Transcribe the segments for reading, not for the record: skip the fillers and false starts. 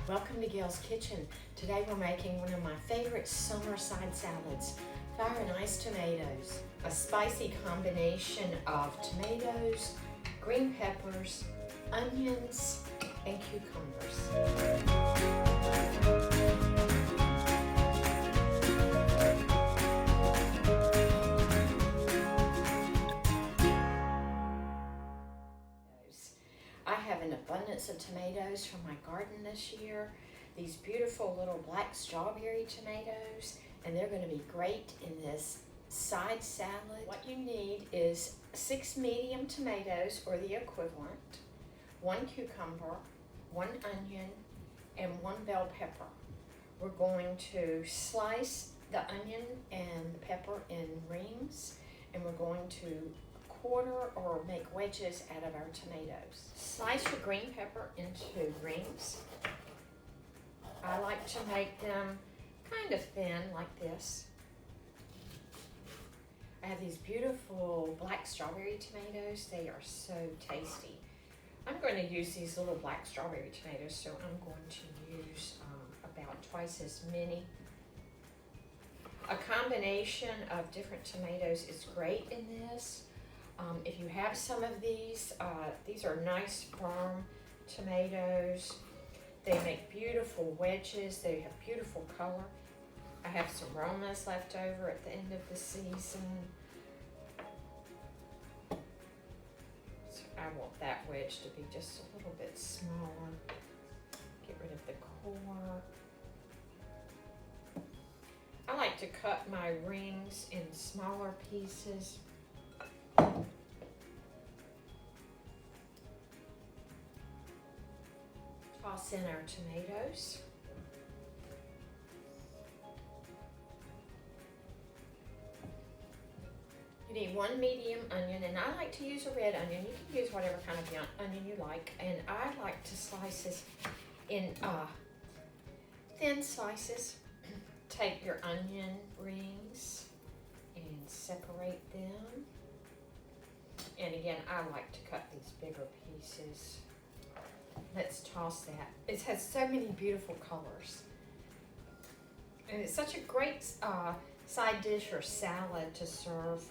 Welcome to Gail's Kitchen. Today we're making one of my favorite summer side salads, fire and iced tomatoes. A spicy combination of tomatoes, green peppers, onions, and cucumbers. I have an abundance of tomatoes from my garden this year. These beautiful little black strawberry tomatoes, and they're going to be great in this side salad. What you need is 6 medium tomatoes or the equivalent, 1 cucumber, 1 onion, and 1 bell pepper. We're going to slice the onion and the pepper in rings, and we're going to quarter or make wedges out of our tomatoes. Slice your green pepper into rings. I like to make them kind of thin like this. I have these beautiful black strawberry tomatoes. They are so tasty. I'm going to use these little black strawberry tomatoes, so I'm going to use about twice as many. A combination of different tomatoes is great in this. If you have some of these are nice firm tomatoes. They make beautiful wedges. They have beautiful color. I have some Romas left over at the end of the season. So I want that wedge to be just a little bit smaller. Get rid of the core. I like to cut my rings in smaller pieces. Toss in our tomatoes. You need 1 medium onion, and I like to use a red onion. You can use whatever kind of onion you like, and I like to slice this in thin slices. Take your onion rings and separate them. And again, I like to cut these bigger pieces. Let's toss that. It has so many beautiful colors. And it's such a great side dish or salad to serve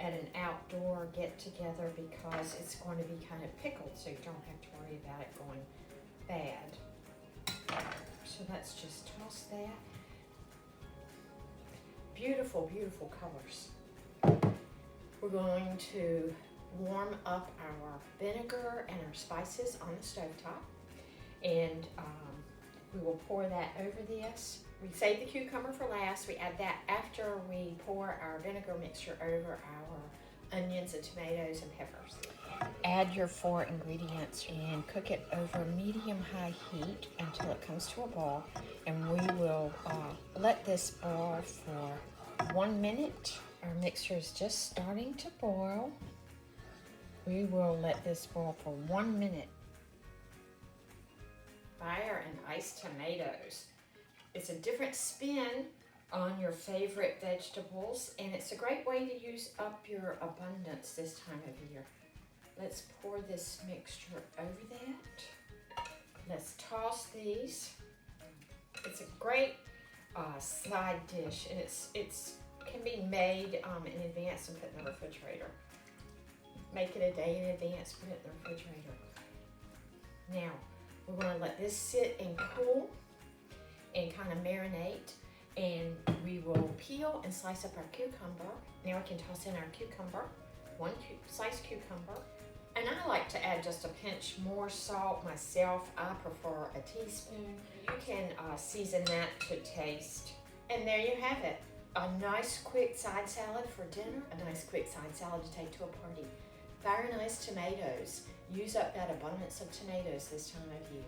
at an outdoor get-together because it's going to be kind of pickled, so you don't have to worry about it going bad. So let's just toss that. Beautiful, beautiful colors. We're going to warm up our vinegar and our spices on the stovetop, and we will pour that over this. We save the cucumber for last. We add that after we pour our vinegar mixture over our onions and tomatoes and peppers. Add your 4 ingredients and cook it over medium-high heat until it comes to a boil, and we will let this boil for 1 minute. Our mixture is just starting to boil. We will let this boil for 1 minute. Fire and iced tomatoes. It's a different spin on your favorite vegetables, and it's a great way to use up your abundance this time of year. Let's pour this mixture over that. Let's toss these. It's a great side dish, and it can be made in advance and put in the refrigerator. Make it a day in advance, put it in the refrigerator. Now, we're going to let this sit and cool and kind of marinate, and we will peel and slice up our cucumber. Now we can toss in our cucumber, 1 sliced cucumber. And I like to add just a pinch more salt myself. I prefer a teaspoon. You can season that to taste. And there you have it. A nice quick side salad for dinner, a nice quick side salad to take to a party. Fire and iced tomatoes. Use up that abundance of tomatoes this time of year.